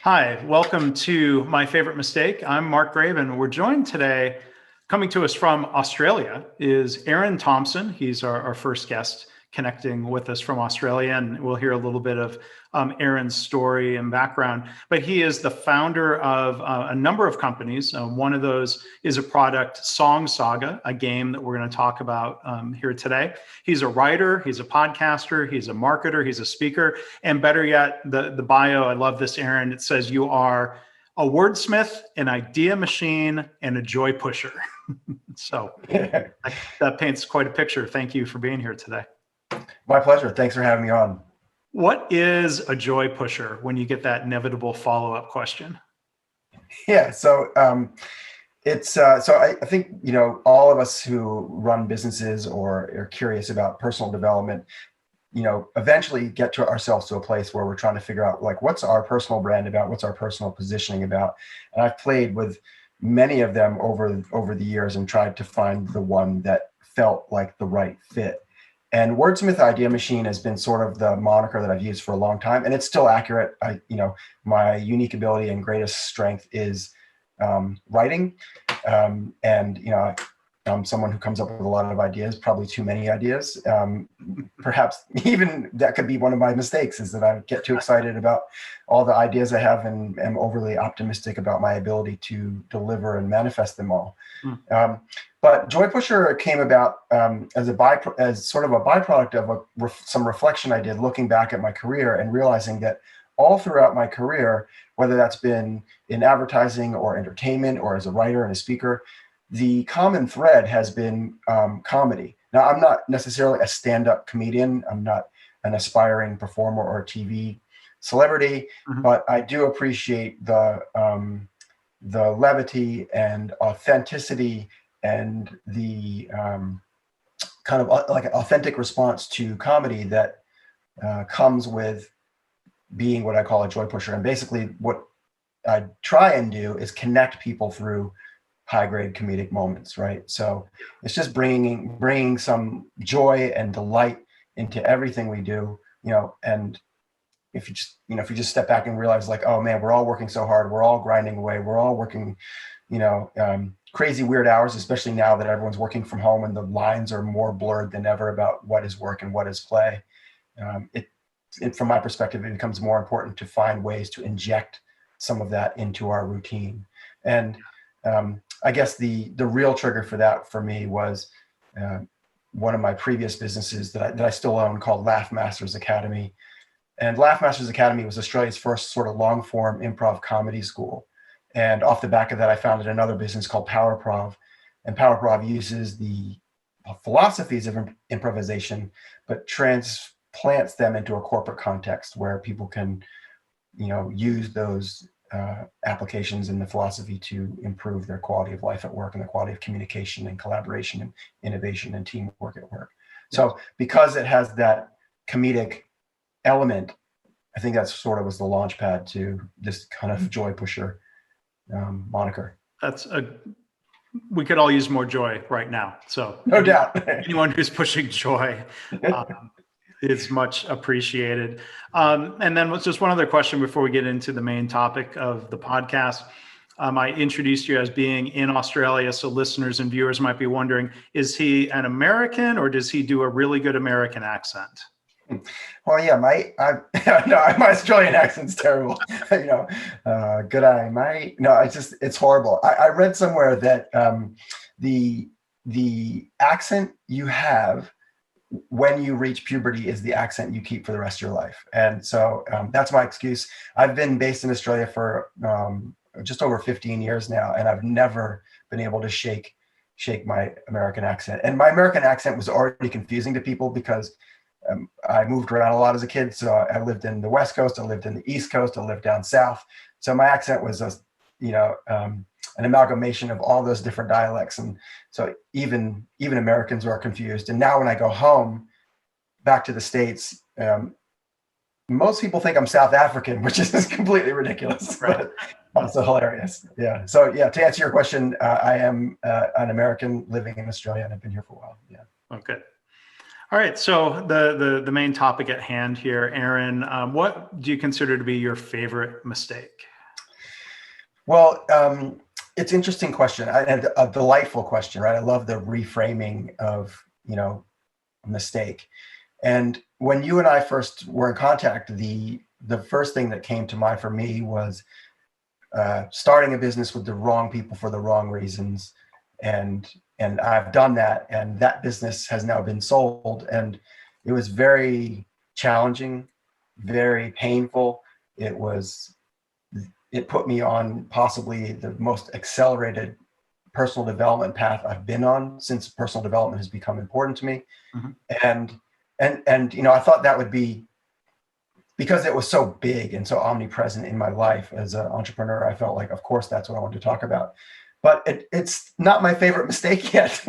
Hi, welcome to My Favorite Mistake. I'm Mark Graven. We're joined today, coming to us from Australia, is Eran Thomson. He's our first guest connecting with us from Australia, and we'll hear a little bit of Eran's story and background. But he is the founder of a number of companies. One of those is a product, Song Saga, a game that we're going to talk about here today. He's a writer, he's a podcaster, he's a marketer, he's a speaker, and better yet, the bio, I love this, Eran. It says you are a wordsmith, an idea machine, and a joy pusher. So that paints quite a picture. Thank you for being here today. My pleasure. Thanks for having me on. What is a joy pusher when you get that inevitable follow-up question? Yeah, so I think all of us who run businesses or are curious about personal development, eventually get to ourselves to a place where we're trying to figure out like what's our personal brand about, what's our personal positioning about. And I've played with many of them over the years and tried to find the one that felt like the right fit. And Wordsmith Idea Machine has been sort of the moniker that I've used for a long time, and it's still accurate. My unique ability and greatest strength is writing, I'm someone who comes up with a lot of ideas, probably too many ideas. Perhaps even that could be one of my mistakes, is that I get too excited about all the ideas I have and am overly optimistic about my ability to deliver and manifest them all. But Joy Pusher came about as sort of a byproduct of some reflection I did looking back at my career and realizing that all throughout my career, whether that's been in advertising or entertainment or as a writer and a speaker, the common thread has been comedy. Now, I'm not necessarily a stand-up comedian. I'm not an aspiring performer or a TV celebrity, but I do appreciate the levity and authenticity and the kind of like an authentic response to comedy that comes with being what I call a joy pusher. And basically what I try and do is connect people through high-grade comedic moments, right? So it's just bringing some joy and delight into everything we do, and if you just step back and realize like, oh man, we're all working so hard, we're all grinding away, we're all working, crazy weird hours, especially now that everyone's working from home and the lines are more blurred than ever about what is work and what is play. From my perspective, it becomes more important to find ways to inject some of that into our routine. And I guess the real trigger for that for me was one of my previous businesses that I still own called Laugh Masters Academy. And Laugh Masters Academy was Australia's first sort of long form improv comedy school. And off the back of that, I founded another business called PowerProv. And PowerProv uses the philosophies of improvisation, but transplants them into a corporate context where people can, use those applications in the philosophy to improve their quality of life at work and the quality of communication and collaboration and innovation and teamwork at work. So because it has that comedic element, I think that sort of was the launch pad to this kind of joy pusher moniker. We could all use more joy right now. So no doubt. Anyone who's pushing joy is much appreciated. And then just one other question before we get into the main topic of the podcast. I introduced you as being in Australia, so listeners and viewers might be wondering, is he an American or does he do a really good American accent? Well, yeah, my Australian accent's terrible. Good eye, mate. No, it's horrible. I read somewhere that the accent you have when you reach puberty is the accent you keep for the rest of your life. And so that's my excuse. I've been based in Australia for just over 15 years now, and I've never been able to shake my American accent. And my American accent was already confusing to people because I moved around a lot as a kid. So I lived in the West Coast, I lived in the East Coast, I lived down South. So my accent was an amalgamation of all those different dialects. And so even Americans were confused. And now when I go home back to the States, most people think I'm South African, which is completely ridiculous, but also hilarious. Yeah. So yeah, to answer your question, I am an American living in Australia, and I've been here for a while. Yeah. Okay. All right. So the main topic at hand here, Eran, what do you consider to be your favorite mistake? Well, it's an interesting question and a delightful question, right? I love the reframing of, mistake. And when you and I first were in contact, the first thing that came to mind for me was starting a business with the wrong people for the wrong reasons, and I've done that, and that business has now been sold, and it was very challenging, very painful. It put me on possibly the most accelerated personal development path I've been on since personal development has become important to me. Mhm. And I thought that would be, because it was so big and so omnipresent in my life as an entrepreneur, I felt like, of course, that's what I wanted to talk about. But it's not my favorite mistake yet.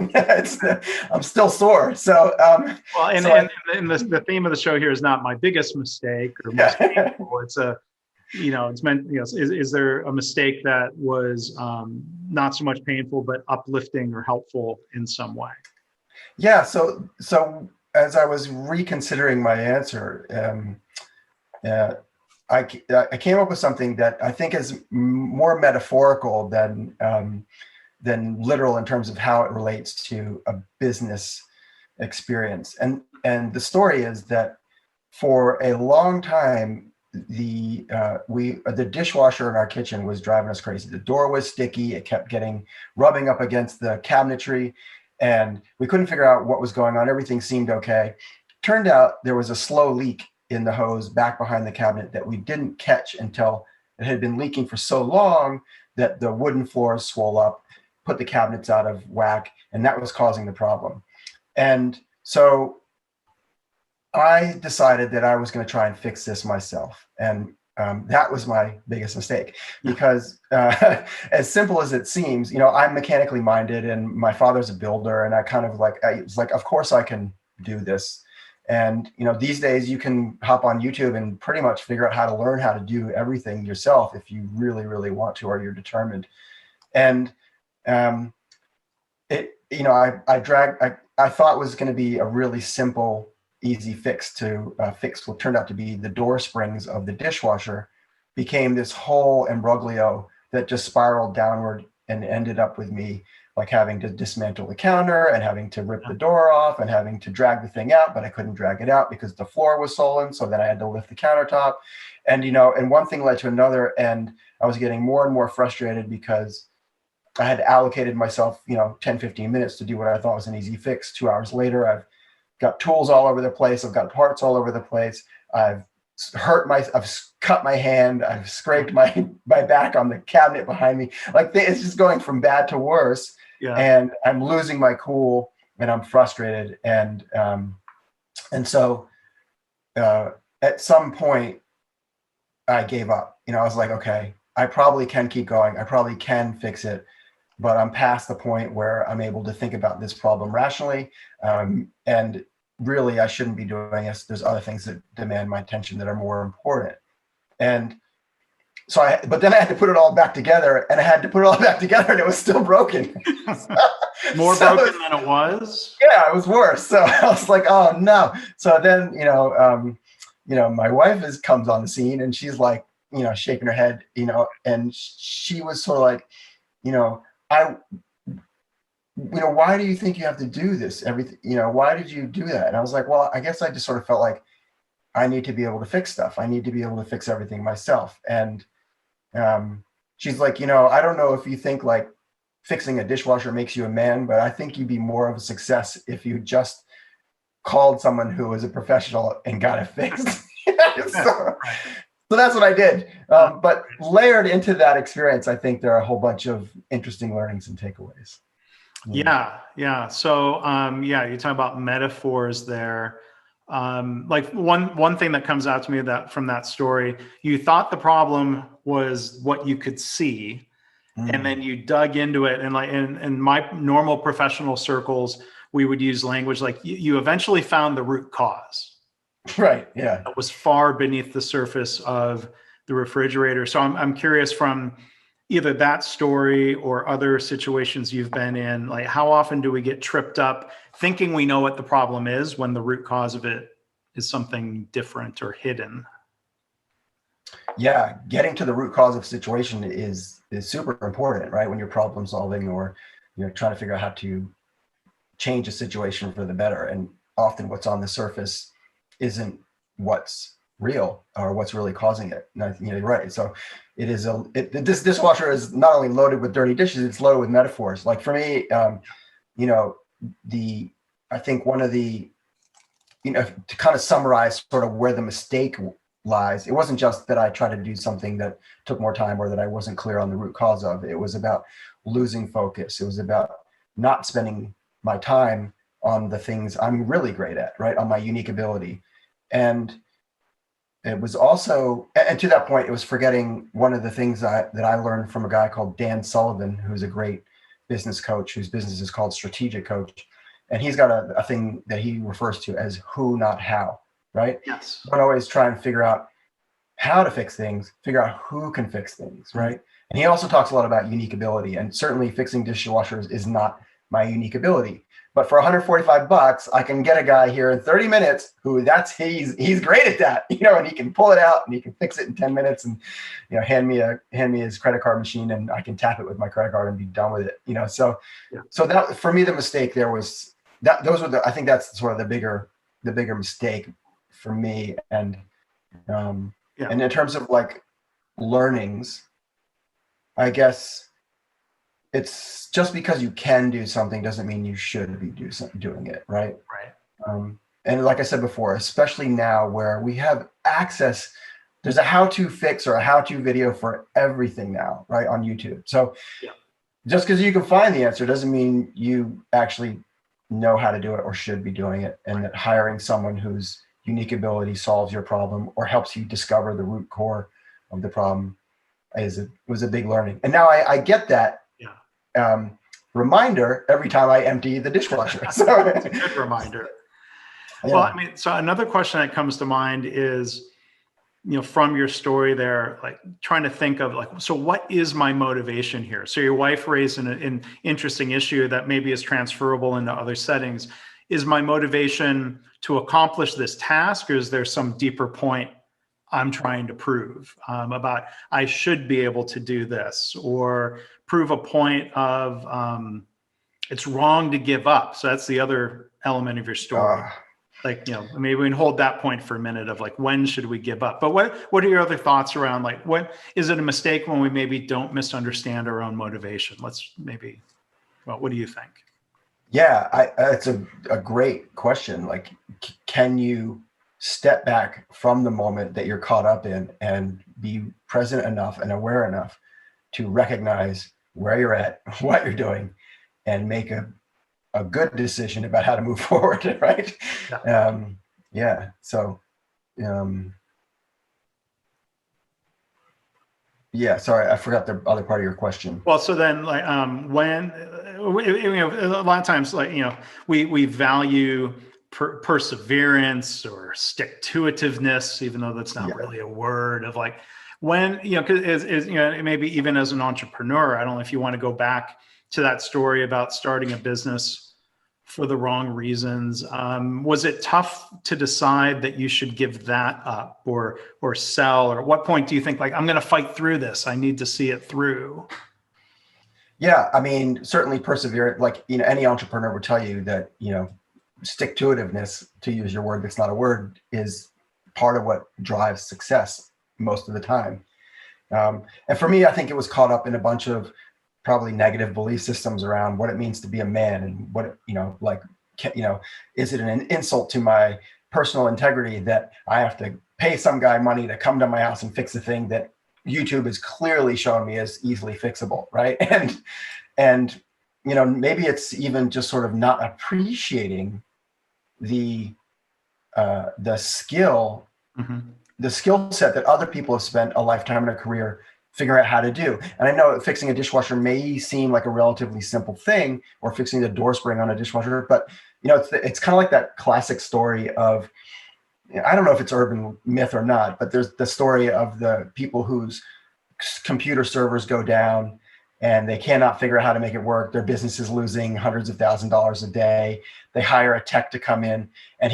I'm still sore. So, Well, and, so and the theme of the show here is not my biggest mistake or most painful. It's it's meant, is there a mistake that was not so much painful, but uplifting or helpful in some way? Yeah. So as I was reconsidering my answer, I came up with something that I think is more metaphorical than literal in terms of how it relates to a business experience. And the story is that for a long time, the dishwasher in our kitchen was driving us crazy. The door was sticky; it kept rubbing up against the cabinetry, and we couldn't figure out what was going on. Everything seemed okay. Turned out there was a slow leak in the hose back behind the cabinet that we didn't catch until it had been leaking for so long that the wooden floors swole up, put the cabinets out of whack, and that was causing the problem. And so I decided that I was going to try and fix this myself. And that was my biggest mistake, because as simple as it seems, I'm mechanically minded and my father's a builder, and I was like, of course I can do this. And, these days you can hop on YouTube and pretty much figure out how to learn how to do everything yourself if you really, really want to, or you're determined. And I thought it was going to be a really simple, easy fix to fix what turned out to be the door springs of the dishwasher, became this whole imbroglio that just spiraled downward and ended up with me like having to dismantle the counter and having to rip the door off and having to drag the thing out, but I couldn't drag it out because the floor was swollen. So then I had to lift the countertop, and and one thing led to another, and I was getting more and more frustrated because I had allocated myself, 10, 15 minutes to do what I thought was an easy fix. 2 hours later, I've got tools all over the place. I've got parts all over the place. I've cut my hand. I've scraped my back on the cabinet behind me. Like, it's just going from bad to worse. Yeah. And I'm losing my cool, and I'm frustrated. And so at some point I gave up. I was like, okay, I probably can keep going. I probably can fix it, but I'm past the point where I'm able to think about this problem rationally. And really, I shouldn't be doing this. There's other things that demand my attention that are more important. And so but then I had to put it all back together, and it was still broken. More broken than it was? Yeah, it was worse. So I was like, oh no. So then, my wife comes on the scene, and she's like, shaking her head, and she was sort of like, why do you think you have to do this? Everything, why did you do that? And I was like, well, I guess I just sort of felt like I need to be able to fix stuff. I need to be able to fix everything myself. And she's like, I don't know if you think like fixing a dishwasher makes you a man, but I think you'd be more of a success if you just called someone who was a professional and got it fixed. So that's what I did. But layered into that experience, I think there are a whole bunch of interesting learnings and takeaways. Yeah. So, you talk about metaphors there. Like one thing that comes out to me from that story, you thought the problem was what you could see, and then you dug into it. And like in my normal professional circles, we would use language like you eventually found the root cause. Right. Yeah. That was far beneath the surface of the refrigerator. So I'm curious, from either that story or other situations you've been in, like how often do we get tripped up thinking we know what the problem is when the root cause of it is something different or hidden? yeah, getting to the root cause of situation is super important, right? When you're problem solving or you're trying to figure out how to change a situation for the better. And often what's on the surface isn't what's real or what's really causing it. And you're right. So this dishwasher is not only loaded with dirty dishes, it's loaded with metaphors. Like for me, I think one of the, to kind of summarize sort of where the mistake lies, it wasn't just that I tried to do something that took more time or that I wasn't clear on the root cause of. It was about losing focus. It was about not spending my time on the things I'm really great at, right? On my unique ability. And it was also, and to that point, it was forgetting one of the things that I learned from a guy called Dan Sullivan, who's a great business coach, whose business is called Strategic Coach. And he's got a thing that he refers to as who, not how, right? Yes. Don't always try and figure out how to fix things, figure out who can fix things, right? And he also talks a lot about unique ability, and certainly fixing dishwashers is not my unique ability. But for $145, I can get a guy here in 30 minutes who he's great at that, and he can pull it out and he can fix it in 10 minutes and, hand me his credit card machine and I can tap it with my credit card and be done with it, So that for me, the mistake there was that I think that's sort of the bigger mistake for me. And, and in terms of like learnings, I guess it's just because you can do something doesn't mean you should be doing it, right? Right. And like I said before, especially now where we have access, there's a how-to fix or a how-to video for everything now, right, on YouTube. So just because you can find the answer doesn't mean you actually know how to do it or should be doing it, and that hiring someone whose unique ability solves your problem or helps you discover the root core of the problem was a big learning. And now I get that reminder every time I empty the dishwasher. So it's a good reminder. Yeah. Well, I mean, so another question that comes to mind is, from your story there, like trying to think of like, so what is my motivation here? So your wife raised an interesting issue that maybe is transferable into other settings. Is my motivation to accomplish this task, or is there some deeper point I'm trying to prove about I should be able to do this, or prove a point of it's wrong to give up? So that's the other element of your story. Like, maybe we can hold that point for a minute of like, when should we give up? But what are your other thoughts around like, what is it a mistake when we maybe don't misunderstand our own motivation? What do you think? Yeah, it's a great question. Like, can you step back from the moment that you're caught up in and be present enough and aware enough to recognize where you're at, what you're doing, and make a good decision about how to move forward, right? So, sorry, I forgot the other part of your question. Well, so then like, when, a lot of times, like, we value perseverance or stick-to-itiveness, even though that's not really a word, of like when, because maybe even as an entrepreneur, I don't know if you want to go back to that story about starting a business for the wrong reasons. Was it tough to decide that you should give that up or sell? Or at what point do you think like, I'm going to fight through this, I need to see it through? Yeah, I mean, certainly perseverance, like, any entrepreneur would tell you that, stick-to-itiveness, to use your word that's not a word, is part of what drives success most of the time. And for me, I think it was caught up in a bunch of probably negative belief systems around what it means to be a man and what, is it an insult to my personal integrity that I have to pay some guy money to come to my house and fix a thing that YouTube is clearly showing me as easily fixable, right? And maybe it's even just sort of not appreciating the skill, the skill set that other people have spent a lifetime in a career figuring out how to do. And I know fixing a dishwasher may seem like a relatively simple thing, or fixing the door spring on a dishwasher, but it's kind of like that classic story of, I don't know if it's urban myth or not, but there's the story of the people whose computer servers go down and they cannot figure out how to make it work. Their business is losing hundreds of thousands of dollars a day. They hire a tech to come in, and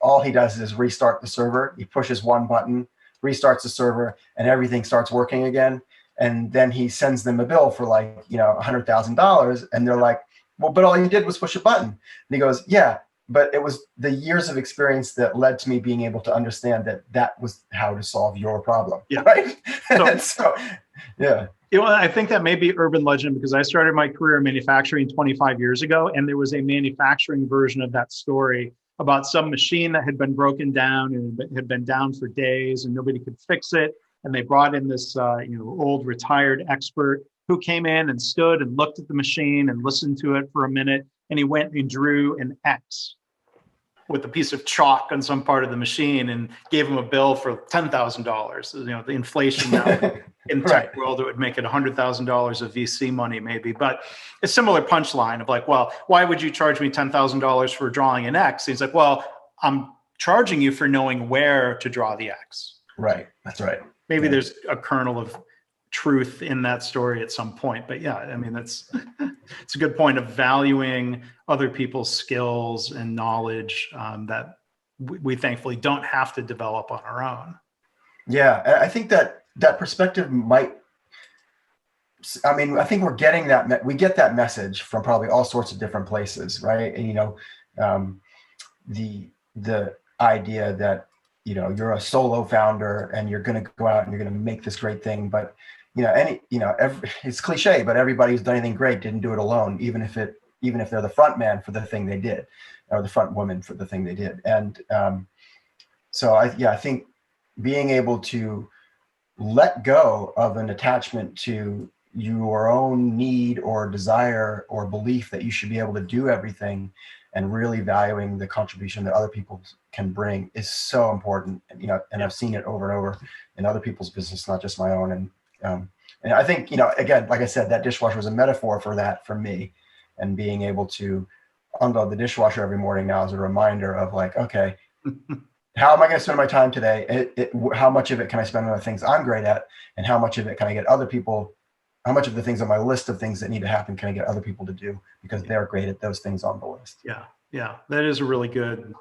all he does is restart the server. He pushes one button, restarts the server, and everything starts working again. And then he sends them a bill for like, $100,000. And they're like, well, but all you did was push a button. And he goes, yeah, but it was the years of experience that led to me being able to understand that that was how to solve your problem. Yeah. Right. So, so yeah. I think that may be urban legend because I started my career in manufacturing 25 years ago, and there was a manufacturing version of that story about some machine that had been broken down and had been down for days and nobody could fix it. And they brought in this old retired expert who came in and stood and looked at the machine and listened to it for a minute. And he went and drew an X with a piece of chalk on some part of the machine and gave him a bill for $10,000. The inflation now in the tech world, it would make it $100,000 of VC money maybe. But a similar punchline of like, well, why would you charge me $10,000 for drawing an X? And he's like, well, I'm charging you for knowing where to draw the X. Right. That's right. Maybe there's a kernel of truth in that story at some point, but yeah, I mean, it's a good point of valuing other people's skills and knowledge that we thankfully don't have to develop on our own. Yeah, I think that perspective I think we're getting we get that message from probably all sorts of different places, right? And the idea that you're a solo founder and you're going to go out and you're going to make this great thing, but it's cliche, but everybody who's done anything great didn't do it alone, even if they're the front man for the thing they did, or the front woman for the thing they did. And so I think being able to let go of an attachment to your own need or desire or belief that you should be able to do everything, and really valuing the contribution that other people can bring is so important. And I've seen it over and over in other people's business, not just my own. And I think, again, like I said, that dishwasher was a metaphor for that for me, and being able to unload the dishwasher every morning now is a reminder of like, okay, how am I going to spend my time today? How much of it can I spend on the things I'm great at, and how much of it can I get other people? How much of the things on my list of things that need to happen can I get other people to do because they're great at those things on the list? Yeah, that is a really good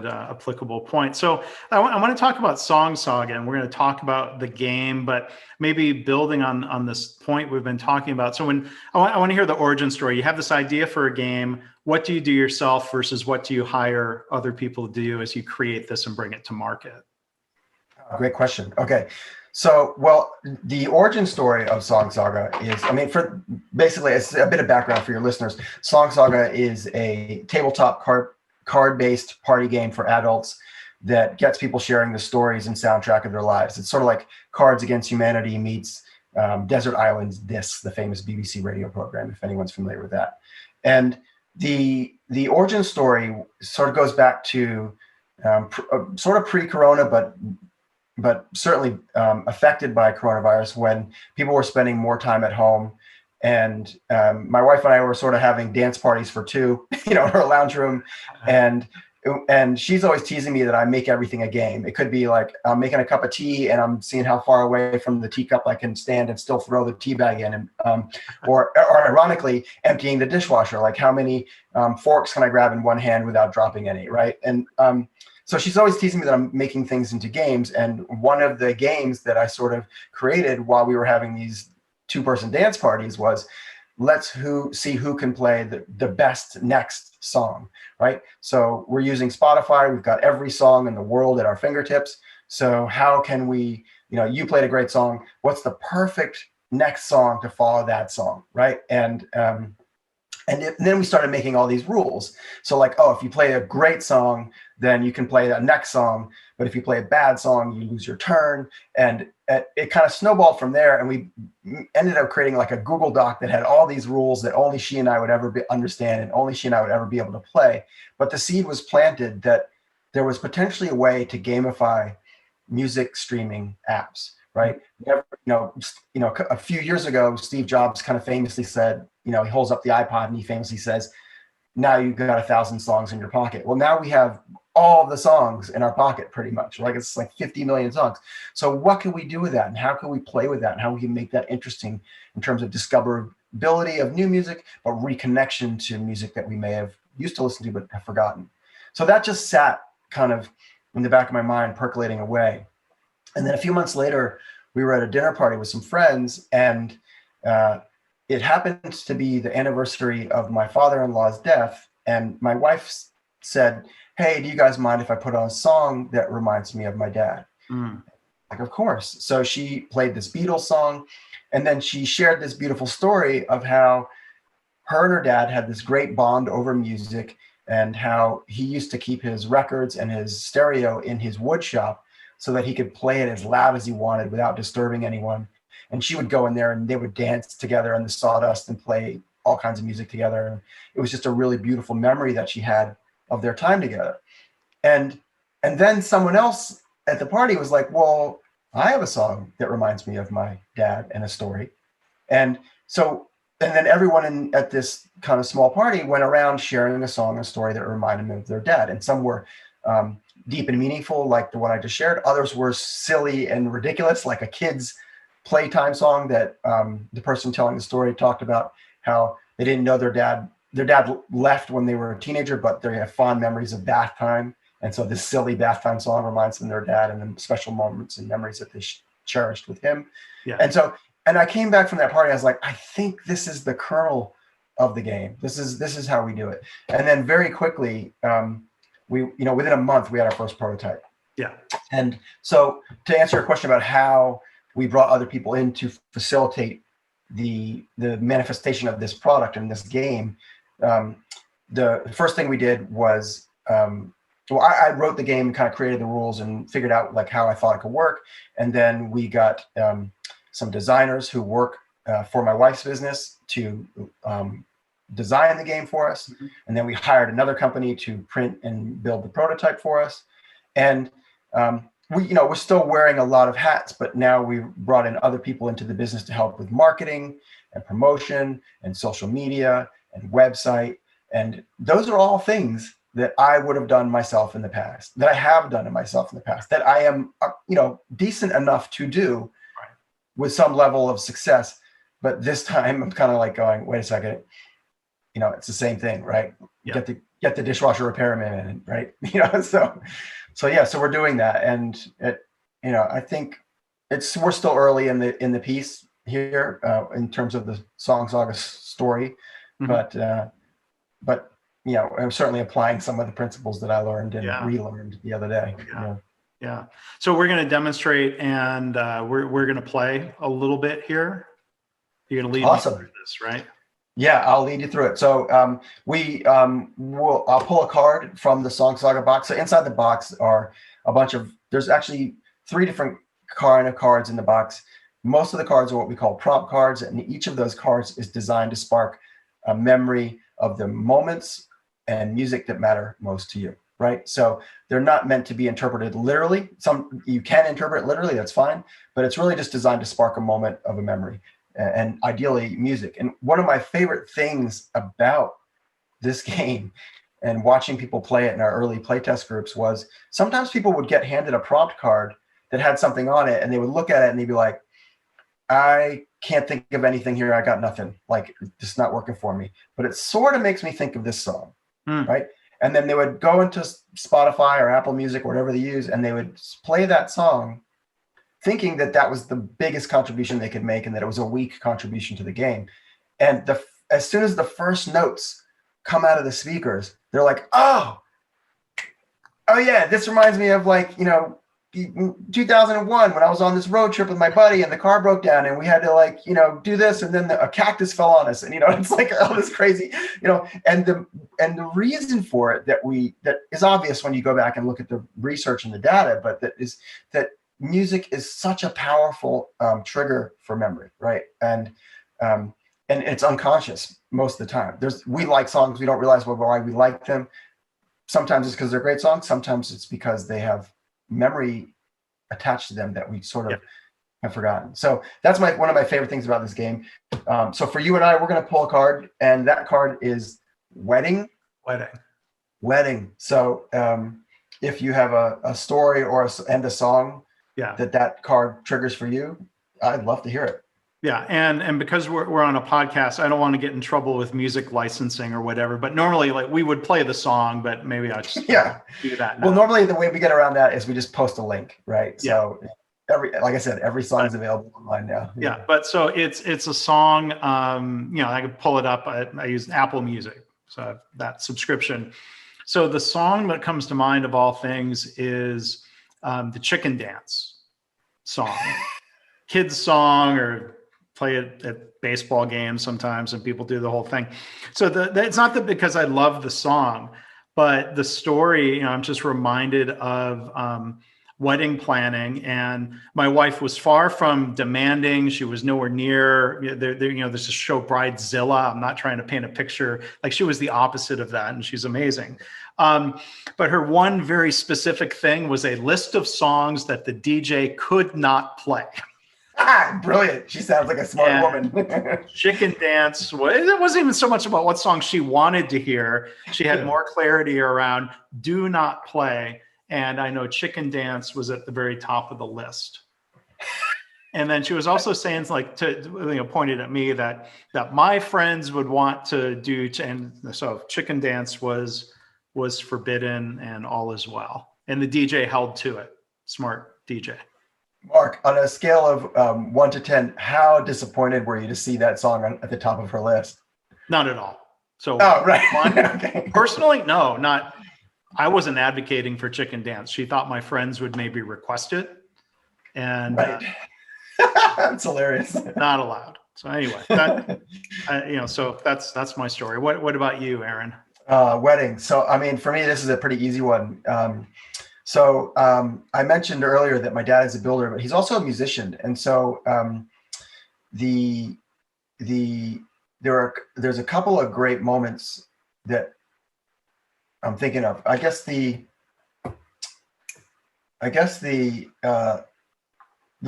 applicable point. So I want to talk about Song Saga, and we're going to talk about the game, but maybe building on this point we've been talking about. So when I want to hear the origin story, you have this idea for a game. What do you do yourself versus what do you hire other people to do as you create this and bring it to market? Great question. Okay. So, the origin story of Song Saga is, basically, it's a bit of background for your listeners. Song Saga is a tabletop card-based party game for adults that gets people sharing the stories and soundtrack of their lives. It's sort of like Cards Against Humanity meets Desert Island's This, the famous BBC radio program, if anyone's familiar with that. And the origin story sort of goes back to sort of pre-corona, but certainly affected by coronavirus, when people were spending more time at home. And my wife and I were sort of having dance parties for two, in her lounge room. And she's always teasing me that I make everything a game. It could be like I'm making a cup of tea and I'm seeing how far away from the teacup I can stand and still throw the tea bag in. And, or ironically, emptying the dishwasher, like how many forks can I grab in one hand without dropping any, right? And so she's always teasing me that I'm making things into games. And one of the games that I sort of created while we were having these two-person dance parties was, let's see who can play the best next song, right? So we're using Spotify. We've got every song in the world at our fingertips. So how can we, you played a great song. What's the perfect next song to follow that song, right? And then we started making all these rules. So like, if you play a great song, then you can play that next song. But if you play a bad song, you lose your turn. And it kind of snowballed from there. And we ended up creating like a Google Doc that had all these rules that only she and I would ever understand, and only she and I would ever be able to play. But the seed was planted that there was potentially a way to gamify music streaming apps, right? A few years ago, Steve Jobs kind of famously said, he holds up the iPod and he famously says, now you've got 1,000 songs in your pocket. Well, now we have all the songs in our pocket pretty much. Like it's like 50 million songs. So what can we do with that? And how can we play with that? And how we can make that interesting in terms of discoverability of new music, but reconnection to music that we may have used to listen to but have forgotten. So that just sat kind of in the back of my mind, percolating away. And then a few months later, we were at a dinner party with some friends, and it happened to be the anniversary of my father-in-law's death. And my wife said, "Hey, do you guys mind if I put on a song that reminds me of my dad?" Like, of course. So she played this Beatles song, and then she shared this beautiful story of how her and her dad had this great bond over music, and how he used to keep his records and his stereo in his wood shop so that he could play it as loud as he wanted without disturbing anyone. And she would go in there and they would dance together in the sawdust and play all kinds of music together. And it was just a really beautiful memory that she had of their time together. And then someone else at the party was like, "Well, I have a song that reminds me of my dad and a story." And then everyone at this kind of small party went around sharing a song, a story that reminded them of their dad. And some were deep and meaningful, like the one I just shared. Others were silly and ridiculous, like a kid's playtime song that the person telling the story talked about how they didn't know their dad left when they were a teenager, but they have fond memories of bath time. And so this silly bath time song reminds them of their dad and the special moments and memories that they cherished with him. Yeah. And I came back from that party. I was like, I think this is the kernel of the game. This is how we do it. And then very quickly, within a month, we had our first prototype. Yeah. And so to answer your question about how we brought other people in to facilitate the manifestation of this product and this game, the first thing we did was, I wrote the game, kind of created the rules and figured out like how I thought it could work. And then we got some designers who work for my wife's business to design the game for us. Mm-hmm. And then we hired another company to print and build the prototype for us. And we're still wearing a lot of hats, but now we've brought in other people into the business to help with marketing and promotion and social media and website. And those are all things that I would have done myself in the past, that I have done myself in the past, that I am, decent enough to do with some level of success. But this time I'm kind of like going, wait a second, it's the same thing, right? Yeah. Get the dishwasher repairman in, right? So we're doing that. And I think we're still early in the piece here in terms of the Song Saga story, mm-hmm. but I'm certainly applying some of the principles that I learned and relearned the other day. Yeah. So we're going to demonstrate, and we're going to play a little bit here. You're going to lead me through this, right? Yeah, I'll lead you through it. So I'll pull a card from the Song Saga box. So inside the box are there's actually 3 different kind of cards in the box. Most of the cards are what we call prompt cards, and each of those cards is designed to spark a memory of the moments and music that matter most to you, right? So they're not meant to be interpreted literally. Some you can interpret literally, that's fine, but it's really just designed to spark a moment of a memory, and ideally music. And one of my favorite things about this game and watching people play it in our early playtest groups was sometimes people would get handed a prompt card that had something on it, and they would look at it and they'd be like, I can't think of anything here. I got nothing. Like, it's not working for me. But it sort of makes me think of this song, right? And then they would go into Spotify or Apple Music or whatever they use, and they would play that song thinking that that was the biggest contribution they could make and that it was a weak contribution to the game. And as soon as the first notes come out of the speakers, they're like, oh yeah, this reminds me of 2001 when I was on this road trip with my buddy and the car broke down and we had to do this, and then a cactus fell on us, and it's like all this crazy, and the reason for it that is obvious when you go back and look at the research and the data, but that music is such a powerful trigger for memory, right? And it's unconscious most of the time. We like songs, we don't realize why we like them. Sometimes it's because they're great songs, sometimes it's because they have memory attached to them that we sort of have forgotten. So that's one of my favorite things about this game. So for you and I, we're going to pull a card, and that card is wedding. So if you have a story and a song that card triggers for you, I'd love to hear it. Yeah, and because we're on a podcast, I don't want to get in trouble with music licensing or whatever. But normally, we would play the song, but maybe I just do that now. Well, normally the way we get around that is we just post a link, right? So like I said, every song's available online now. Yeah, but so it's a song. I can pull it up. I use Apple Music, so I have that subscription. So the song that comes to mind of all things is the Chicken Dance song, kids song, or play it at baseball games sometimes, and people do the whole thing. So it's not that because I love the song, but the story. I'm just reminded of wedding planning, and my wife was far from demanding. She was nowhere near there's a show Bridezilla. I'm not trying to paint a picture. Like, she was the opposite of that, and she's amazing. But her one very specific thing was a list of songs that the DJ could not play. Brilliant. She sounds like a smart woman. Chicken Dance, it wasn't even so much about what song she wanted to hear. She had more clarity around do not play. And I know Chicken Dance was at the very top of the list. And then she was also saying, like, pointed at me that my friends would want to do, and so Chicken Dance was forbidden, and all is well. And the DJ held to it. Smart DJ. Mark, on a scale of 1 to 10, how disappointed were you to see that song at the top of her list? Not at all. So, right. Okay. Personally, no, not. I wasn't advocating for Chicken Dance. She thought my friends would maybe request it, and right. That's hilarious. Not allowed. So anyway, so that's my story. What about you, Eran? Wedding. So I mean, for me, this is a pretty easy one. I mentioned earlier that my dad is a builder, but he's also a musician, and so there's a couple of great moments that I'm thinking of. I guess the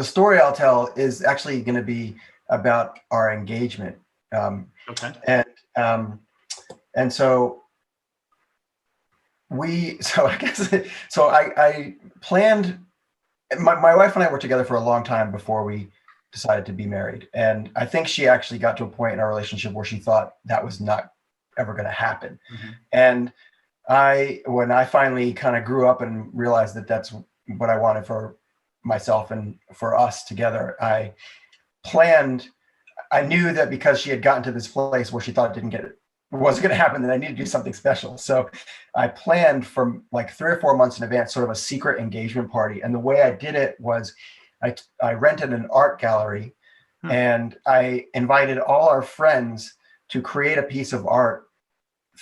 story I'll tell is actually going to be about our engagement. Okay. And so I planned. My wife and I were together for a long time before we decided to be married, and I think she actually got to a point in our relationship where she thought that was not ever going to happen. Mm-hmm. And when I finally kind of grew up and realized that that's what I wanted for myself and for us together, I knew that because she had gotten to this place where she thought it wasn't going to happen, that I needed to do something special. So I planned from like 3 or 4 months in advance, sort of a secret engagement party. And the way I did it was I rented an art gallery and I invited all our friends to create a piece of art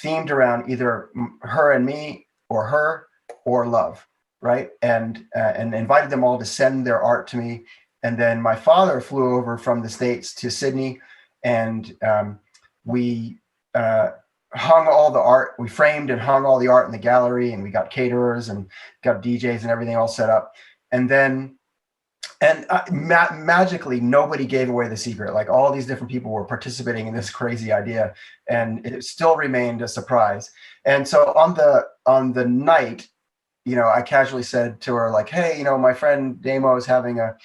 themed around either her and me or her or love, right? And invited them all to send their art to me. And then my father flew over from the States to Sydney, and we hung all the art. We framed and hung all the art in the gallery, and we got caterers and got DJs and everything all set up. And then magically, nobody gave away the secret. Like, all these different people were participating in this crazy idea, and it still remained a surprise. And so on the night, I casually said to her, like, hey, my friend Damo is having a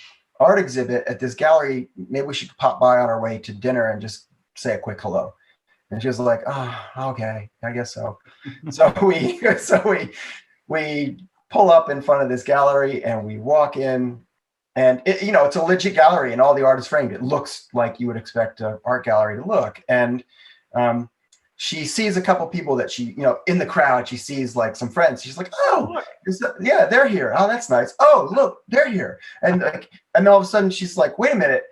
art exhibit at this gallery. Maybe we should pop by on our way to dinner and just say a quick hello. And she was like, oh, okay, I guess so. So we pull up in front of this gallery and we walk in, and it's a legit gallery and all the art is framed. It looks like you would expect an art gallery to look. And she sees a couple people that she, in the crowd, she sees like some friends. She's like, oh, yeah, they're here. Oh, that's nice. Oh, look, they're here. And all of a sudden she's like, wait a minute.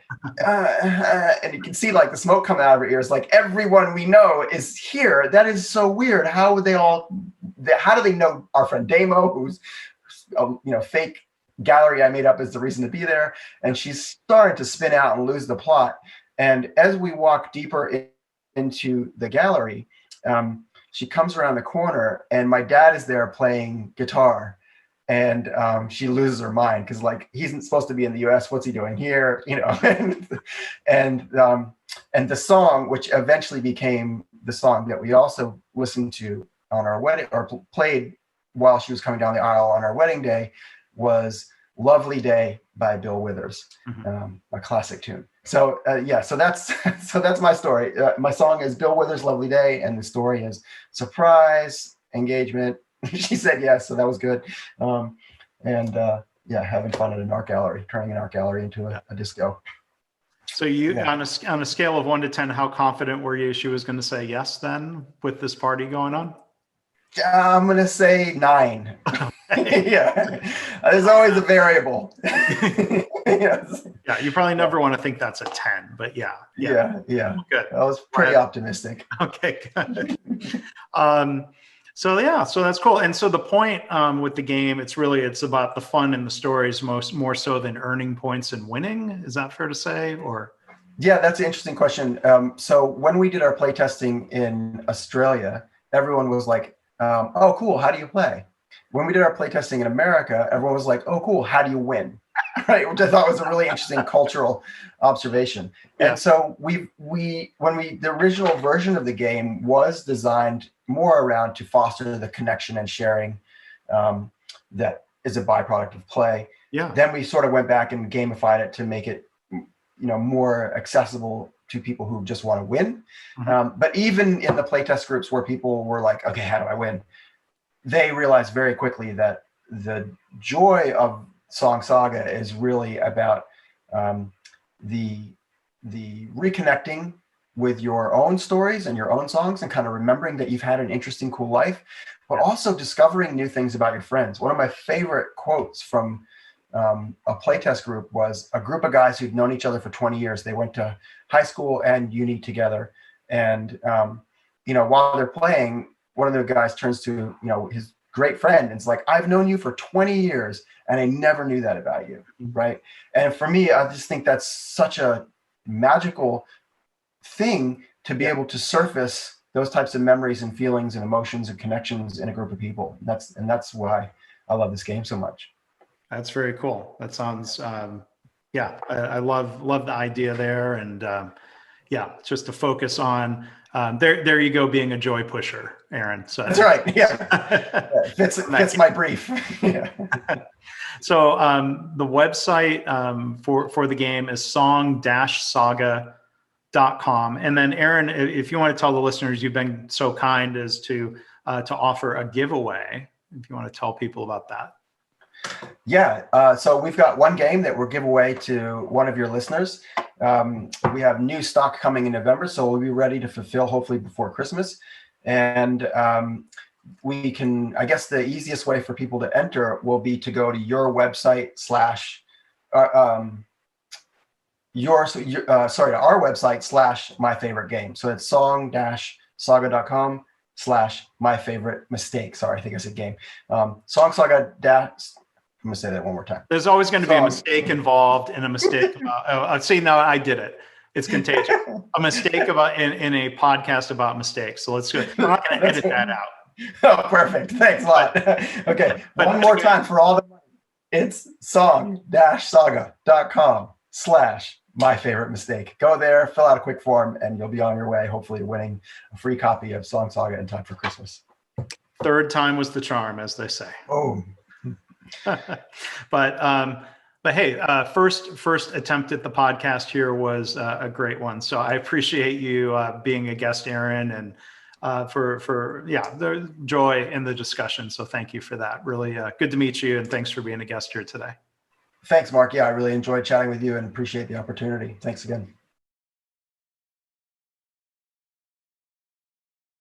And you can see like the smoke coming out of her ears. Like, everyone we know is here. That is so weird. How do they know our friend Damo, who's, fake gallery I made up is the reason to be there? And she's starting to spin out and lose the plot. And as we walk deeper into the gallery, she comes around the corner, and my dad is there playing guitar, and she loses her mind because, like, he's supposed to be in the U.S. What's he doing here? And the song, which eventually became the song that we also listened to on our wedding, or played while she was coming down the aisle on our wedding day, was "Lovely Day" by Bill Withers, a classic tune. So so that's my story. My song is Bill Withers' "Lovely Day," and the story is surprise engagement. She said yes, so that was good. yeah, having fun at an art gallery, turning an art gallery into a disco. So you, Yeah. on a scale of 1 to 10, how confident were you she was going to say yes then with this party going on? I'm gonna say 9. Yeah, there's always a variable. Yes. Yeah, you probably never want to think that's a 10, but yeah. Yeah. Good. I was pretty optimistic. Okay, good. So that's cool. And so the point with the game, it's about the fun and the stories more so than earning points and winning. Is that fair to say? Or Yeah, that's an interesting question. So when we did our playtesting in Australia, everyone was like, "Oh, cool. How do you play?" When we did our playtesting in America, everyone was like, "Oh, cool. How do you win?" Right, which I thought was a really interesting cultural observation. Yeah. And so the original version of the game was designed more around to foster the connection and sharing that is a byproduct of play. Yeah. Then we sort of went back and gamified it to make it, more accessible to people who just want to win. But even in the playtest groups where people were like, "Okay, how do I win?" They realized very quickly that the joy of Song Saga is really about the reconnecting with your own stories and your own songs and kind of remembering that you've had an interesting, cool life, but also discovering new things about your friends. One of my favorite quotes from a playtest group was a group of guys who'd known each other for 20 years. They went to high school and uni together. And, while they're playing, one of the guys turns to, his great friend and it's like, "I've known you for 20 years and I never knew that about you." Right. And for me, I just think that's such a magical thing to be able to surface those types of memories and feelings and emotions and connections in a group of people. That's why I love this game so much. That's very cool. That sounds, I love the idea there. And just to focus on, there you go, being a joy pusher, Eran. So that's right. Yeah. Fits my brief. Yeah. So the website for the game is song-saga.com. And then Eran, if you want to tell the listeners, you've been so kind as to offer a giveaway, if you want to tell people about that. Yeah, so we've got one game that we'll give away to one of your listeners. We have new stock coming in November, so we'll be ready to fulfill hopefully before Christmas. And we can, I guess the easiest way for people to enter will be to go to your website our website / my favorite game. So it's song-saga.com/my favorite mistake. Sorry, I think I said game. Song Saga I'm going to say that one more time. There's always going to be a mistake involved and a mistake about, see, no, I did it. It's contagious. A mistake about in a podcast about mistakes. So let's go. I'm not going to edit that out. Oh, perfect. Thanks a lot. Okay. One more time for all the money. It's song-saga.com/my favorite mistake. Go there, fill out a quick form, and you'll be on your way, hopefully winning a free copy of Song Saga in time for Christmas. Third time was the charm, as they say. Oh. But hey, first attempt at the podcast here was a great one. So I appreciate you being a guest, Eran, and for the joy in the discussion. So thank you for that. Really good to meet you, and thanks for being a guest here today. Thanks, Mark. Yeah, I really enjoyed chatting with you and appreciate the opportunity. Thanks again.